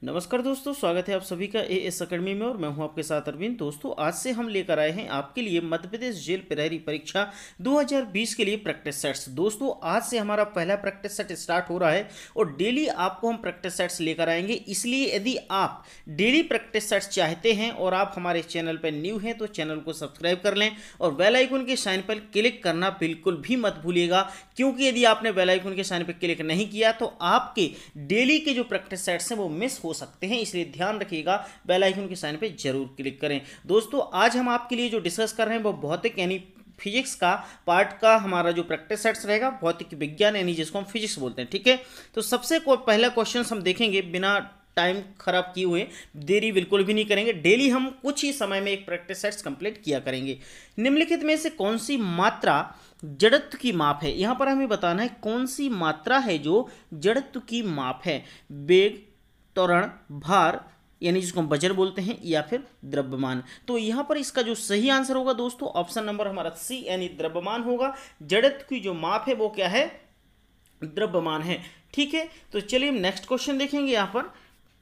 नमस्कार दोस्तों, स्वागत है आप सभी का एएस अकेडमी में और मैं हूं आपके साथ अरविंद। दोस्तों, आज से हम लेकर आए हैं आपके लिए मध्य प्रदेश जेल प्रहरी परीक्षा 2020 के लिए प्रैक्टिस सेट्स। दोस्तों, आज से हमारा पहला प्रैक्टिस सेट स्टार्ट हो रहा है और डेली आपको हम प्रैक्टिस सेट्स लेकर आएंगे। इसलिए यदि आप डेली प्रैक्टिस सेट्स चाहते हैं और आप हमारे चैनल पर न्यू हैं तो चैनल को सब्सक्राइब कर लें और बेल आइकन के साइन पर क्लिक करना बिल्कुल भी मत भूलिएगा, क्योंकि यदि आपने बेल आइकन के साइन पर क्लिक नहीं किया तो आपके डेली के जो प्रैक्टिस सेट्स हैं वो मिस हो सकते हैं। इसलिए ध्यान रखिएगा, बेल आइकन के साइन पे जरूर क्लिक करें। दोस्तों, आज हम आपके लिए जो डिस्कस कर रहे हैं वो भौतिक यानी फिजिक्स का पार्ट का हमारा जो प्रैक्टिस सेट्स रहेगा, भौतिक विज्ञान यानी जिसको हम फिजिक्स बोलते हैं। ठीक है, तो सबसे पहला क्वेश्चन हम देखेंगे बिना टाइम खराब किए हुए, देरी बिल्कुल भी नहीं करेंगे। डेली हम कुछ ही समय में एक प्रैक्टिस सेट्स कंप्लीट किया करेंगे। निम्नलिखित में से कौन सी मात्रा जड़त्व की माप है? यहां पर हमें बताना है कौन सी मात्रा है जो जड़त्व की माप है। वेग, त्वरण, भार यानी जिसको हम वजन बोलते हैं, या फिर द्रव्यमान। तो यहां पर इसका जो सही आंसर होगा दोस्तों, ऑप्शन नंबर हमारा सी यानी द्रव्यमान होगा। जड़त्व की जो माप है वो क्या है? द्रव्यमान है। ठीक है, तो चलिए हम नेक्स्ट क्वेश्चन देखेंगे। यहां पर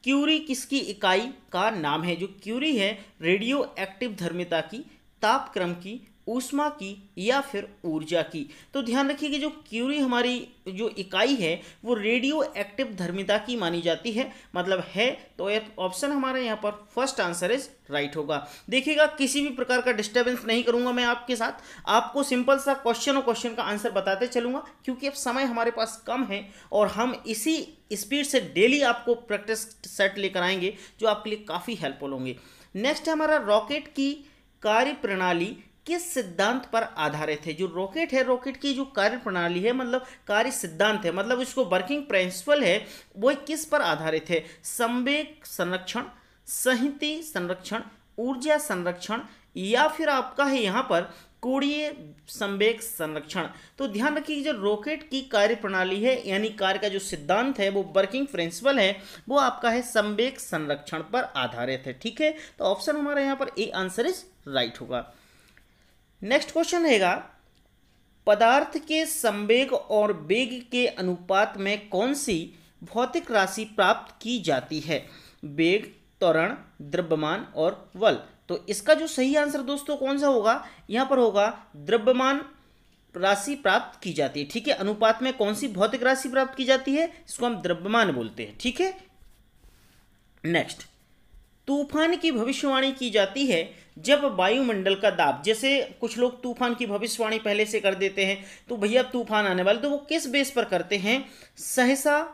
क्यूरी किसकी इकाई का नाम है? जो क्यूरी है रेडियो एक्टिव धर्मिता की, तापक्रम की, ऊष्मा की, या फिर ऊर्जा की। तो ध्यान रखिए कि जो क्यूरी हमारी जो इकाई है वो रेडियो एक्टिव धर्मिता की मानी जाती है, मतलब है। तो ऑप्शन हमारा यहाँ पर फर्स्ट आंसर इज राइट होगा। देखिएगा, किसी भी प्रकार का डिस्टर्बेंस नहीं करूंगा मैं आपके साथ, आपको सिंपल सा क्वेश्चन और क्वेश्चन का आंसर बताते चलूंगा, क्योंकि अब समय हमारे पास कम है और हम इसी स्पीड से डेली आपको प्रैक्टिस सेट लेकर आएंगे जो आपके लिए काफ़ी हेल्पफुल होंगे। नेक्स्ट है हमारा रॉकेट की कार्य प्रणाली किस सिद्धांत पर आधारित है? जो रॉकेट है, रॉकेट की जो कार्य प्रणाली है, मतलब कार्य सिद्धांत है, मतलब उसको वर्किंग प्रिंसिपल है, वो किस पर आधारित है? संवेग संरक्षण, संहति संरक्षण, ऊर्जा संरक्षण, या फिर आपका है यहाँ पर कोणीय संवेग संरक्षण। तो ध्यान रखिए, जो रॉकेट की कार्य प्रणाली है यानी कार्य का जो सिद्धांत है वो वर्किंग प्रिंसिपल है, वो आपका है संवेग संरक्षण पर आधारित है। ठीक है, तो ऑप्शन हमारा यहाँ पर ए आंसर इज राइट होगा। नेक्स्ट क्वेश्चन रहेगा, पदार्थ के संवेग और वेग के अनुपात में कौन सी भौतिक राशि प्राप्त की जाती है? वेग, त्वरण, द्रव्यमान और बल। तो इसका जो सही आंसर दोस्तों कौन सा होगा? यहां पर होगा द्रव्यमान राशि प्राप्त की जाती है। ठीक है, अनुपात में कौन सी भौतिक राशि प्राप्त की जाती है? इसको हम द्रव्यमान बोलते हैं। ठीक है, नेक्स्ट, तूफान की भविष्यवाणी की जाती है जब वायुमंडल का दाब, जैसे कुछ लोग तूफान की भविष्यवाणी पहले से कर देते हैं, तो भैया तूफान आने वाले, तो वो किस बेस पर करते हैं? सहसा,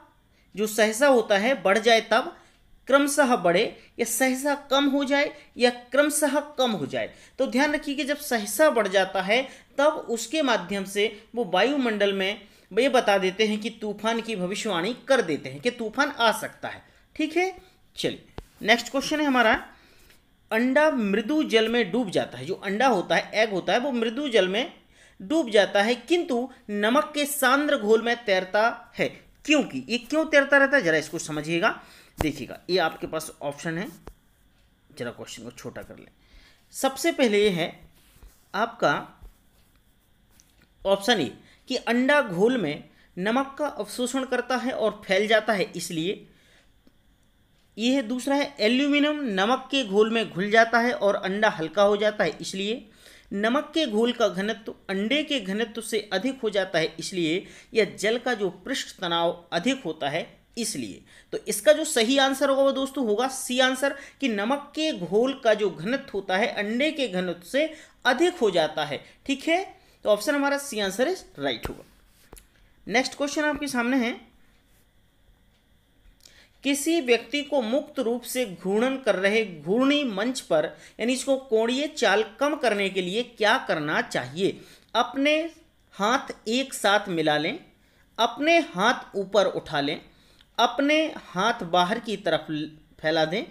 जो सहसा होता है बढ़ जाए तब, क्रमशः बढ़े, या सहसा कम हो जाए, या क्रमशः कम हो जाए। तो ध्यान रखिए कि जब सहसा बढ़ जाता है तब उसके माध्यम से वो वायुमंडल में ये बता देते हैं कि तूफान की भविष्यवाणी कर देते हैं कि तूफान आ सकता है। ठीक है, चलिए नेक्स्ट क्वेश्चन है हमारा, अंडा मृदु जल में डूब जाता है। जो अंडा होता है, एग होता है, वो मृदु जल में डूब जाता है किंतु नमक के सांद्र घोल में तैरता है। क्योंकि ये क्यों तैरता रहता है, जरा इसको समझिएगा। देखिएगा, ये आपके पास ऑप्शन है, जरा क्वेश्चन को छोटा कर लें। सबसे पहले ये है आपका ऑप्शन ए कि अंडा घोल में नमक का अवशोषण करता है और फैल जाता है, इसलिए ये है। दूसरा है एल्यूमिनियम नमक के घोल में घुल जाता है और अंडा हल्का हो जाता है, इसलिए। नमक के घोल का घनत्व अंडे के घनत्व से अधिक हो जाता है, इसलिए। या जल का जो पृष्ठ तनाव अधिक होता है, इसलिए। तो इसका जो सही आंसर होगा वो दोस्तों होगा सी आंसर, कि नमक के घोल का जो घनत्व होता है अंडे के घनत्व से अधिक हो जाता है। ठीक है, तो ऑप्शन हमारा सी आंसर इज राइट होगा। नेक्स्ट क्वेश्चन आपके सामने है, किसी व्यक्ति को मुक्त रूप से घूर्णन कर रहे घूर्णी मंच पर यानी इसको कोणीय चाल कम करने के लिए क्या करना चाहिए? अपने हाथ एक साथ मिला लें, अपने हाथ ऊपर उठा लें, अपने हाथ बाहर की तरफ फैला दें,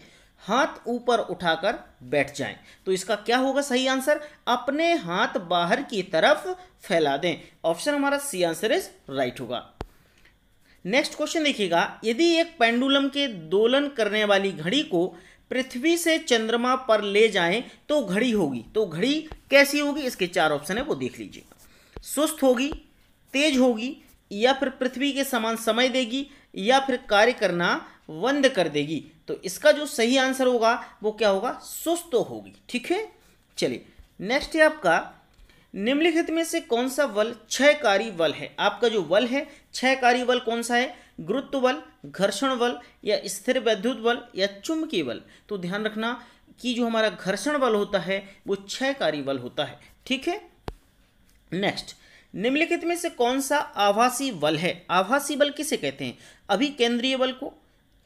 हाथ ऊपर उठाकर बैठ जाएं। तो इसका क्या होगा सही आंसर? अपने हाथ बाहर की तरफ फैला दें। ऑप्शन हमारा सी आंसर इज राइट होगा। नेक्स्ट क्वेश्चन देखिएगा, यदि एक पेंडुलम के दोलन करने वाली घड़ी को पृथ्वी से चंद्रमा पर ले जाएं तो घड़ी होगी। तो घड़ी कैसी होगी? इसके चार ऑप्शन है, वो देख लीजिए। सुस्त होगी, तेज होगी, या फिर पृथ्वी के समान समय देगी, या फिर कार्य करना बंद कर देगी। तो इसका जो सही आंसर होगा वो क्या होगा, सुस्त होगी। ठीक है, चलिए नेक्स्ट है आपका, निम्नलिखित में से कौन सा बल क्षयकारी बल है। आपका जो बल है क्षयकारी बल कौन सा है, गुरुत्व बल, घर्षण बल या स्थिर वैद्युत बल या चुंबकीय बल। तो ध्यान रखना कि जो हमारा घर्षण बल होता है वो क्षयकारी बल होता है। ठीक है, नेक्स्ट, निम्नलिखित में से कौन सा आभासी बल है। आभासी बल किसे कहते हैं, अभिकेंद्रीय बल को,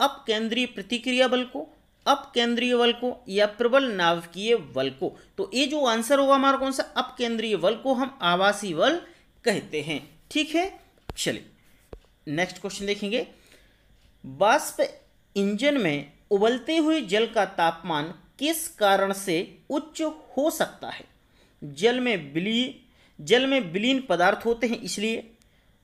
अपकेंद्रीय प्रतिक्रिया बल को, अपकेंद्रीय बल को या प्रबल नाभिकीय बल को। तो ये जो आंसर होगा हमारा कौन सा, अपकेंद्रीय बल को हम आभासी बल कहते हैं। ठीक है, चलिए नेक्स्ट क्वेश्चन देखेंगे, वाष्प इंजन में उबलते हुए जल का तापमान किस कारण से उच्च हो सकता है। जल में विलीन पदार्थ होते हैं इसलिए,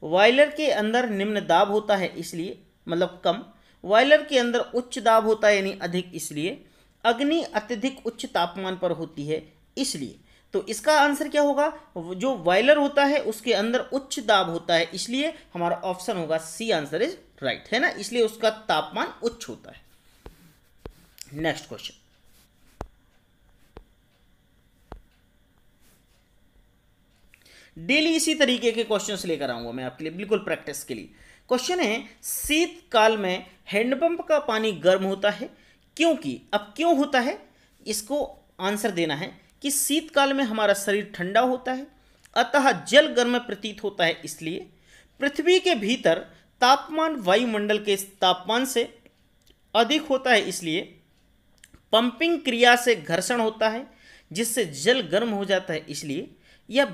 बॉयलर के अंदर निम्न दाब होता है इसलिए, मतलब कम, बॉयलर के अंदर उच्च दाब होता है यानी अधिक इसलिए, अग्नि अत्यधिक उच्च तापमान पर होती है इसलिए। तो इसका आंसर क्या होगा, जो बॉयलर होता है उसके अंदर उच्च दाब होता है इसलिए हमारा ऑप्शन होगा सी आंसर इज राइट, है ना, इसलिए उसका तापमान उच्च होता है। नेक्स्ट क्वेश्चन, डेली इसी तरीके के क्वेश्चंस लेकर आऊंगा मैं आपके लिए बिल्कुल प्रैक्टिस के लिए। क्वेश्चन है, शीतकाल में हैंडपंप का पानी गर्म होता है क्योंकि, अब क्यों होता है इसको आंसर देना है कि शीतकाल में हमारा शरीर ठंडा होता है अतः जल गर्म प्रतीत होता है इसलिए, पृथ्वी के भीतर तापमान वायुमंडल के तापमान से अधिक होता है इसलिए, पंपिंग क्रिया से घर्षण होता है जिससे जल गर्म हो जाता है इसलिए, या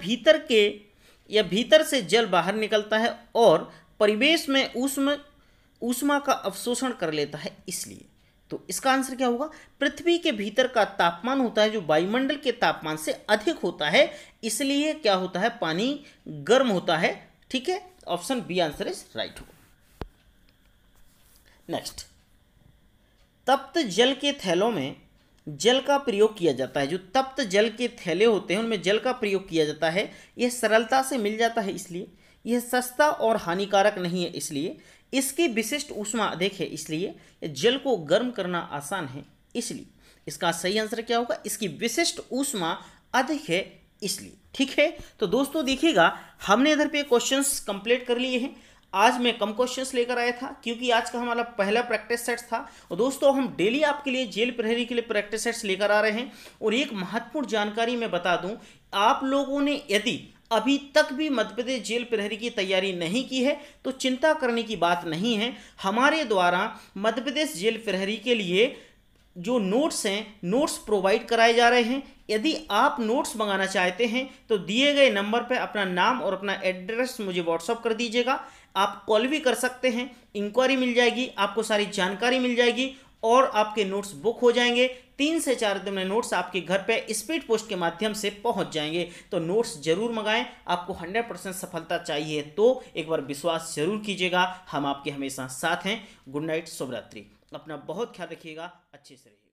भीतर से जल बाहर निकलता है और परिवेश में ऊष्मा का अवशोषण कर लेता है इसलिए। तो इसका आंसर क्या होगा, पृथ्वी के भीतर का तापमान होता है जो वायुमंडल के तापमान से अधिक होता है इसलिए क्या होता है, पानी गर्म होता है। ठीक है, option B answer is right होगा। नेक्स्ट, तप्त जल के थैलों में जल का प्रयोग किया जाता है। जो तप्त जल के थैले होते हैं उनमें जल का प्रयोग किया जाता है, यह सरलता से मिल जाता है इसलिए, यह सस्ता और हानिकारक नहीं है इसलिए, इसकी विशिष्ट ऊष्मा अधिक है इसलिए, जल को गर्म करना आसान है इसलिए। इसका सही आंसर क्या होगा, इसकी विशिष्ट ऊष्मा अधिक है इसलिए। ठीक है, तो दोस्तों देखिएगा हमने इधर पे क्वेश्चंस कंप्लीट कर लिए हैं। आज मैं कम क्वेश्चंस लेकर आया था क्योंकि आज का हमारा पहला प्रैक्टिस सेट था। और दोस्तों हम डेली आपके लिए जेल प्रहरी के लिए प्रैक्टिस सेट्स लेकर आ रहे हैं। और एक महत्वपूर्ण जानकारी मैं बता दूं, आप लोगों ने यदि अभी तक भी मध्य प्रदेश जेल प्रहरी की तैयारी नहीं की है तो चिंता करने की बात नहीं है। हमारे द्वारा मध्य प्रदेश जेल प्रहरी के लिए जो नोट्स हैं, नोट्स प्रोवाइड कराए जा रहे हैं। यदि आप नोट्स मंगाना चाहते हैं तो दिए गए नंबर पर अपना नाम और अपना एड्रेस मुझे व्हाट्सअप कर दीजिएगा। आप कॉल भी कर सकते हैं, इंक्वायरी मिल जाएगी, आपको सारी जानकारी मिल जाएगी और आपके नोट्स बुक हो जाएंगे। 3 से 4 दिन में नोट्स आपके घर पे स्पीड पोस्ट के माध्यम से पहुंच जाएंगे। तो नोट्स जरूर मंगाएं, आपको 100% सफलता चाहिए तो एक बार विश्वास जरूर कीजिएगा। हम आपके हमेशा साथ हैं। गुड नाइट, शुभ रात्रि, अपना बहुत ख्याल रखिएगा, अच्छे से रहिए।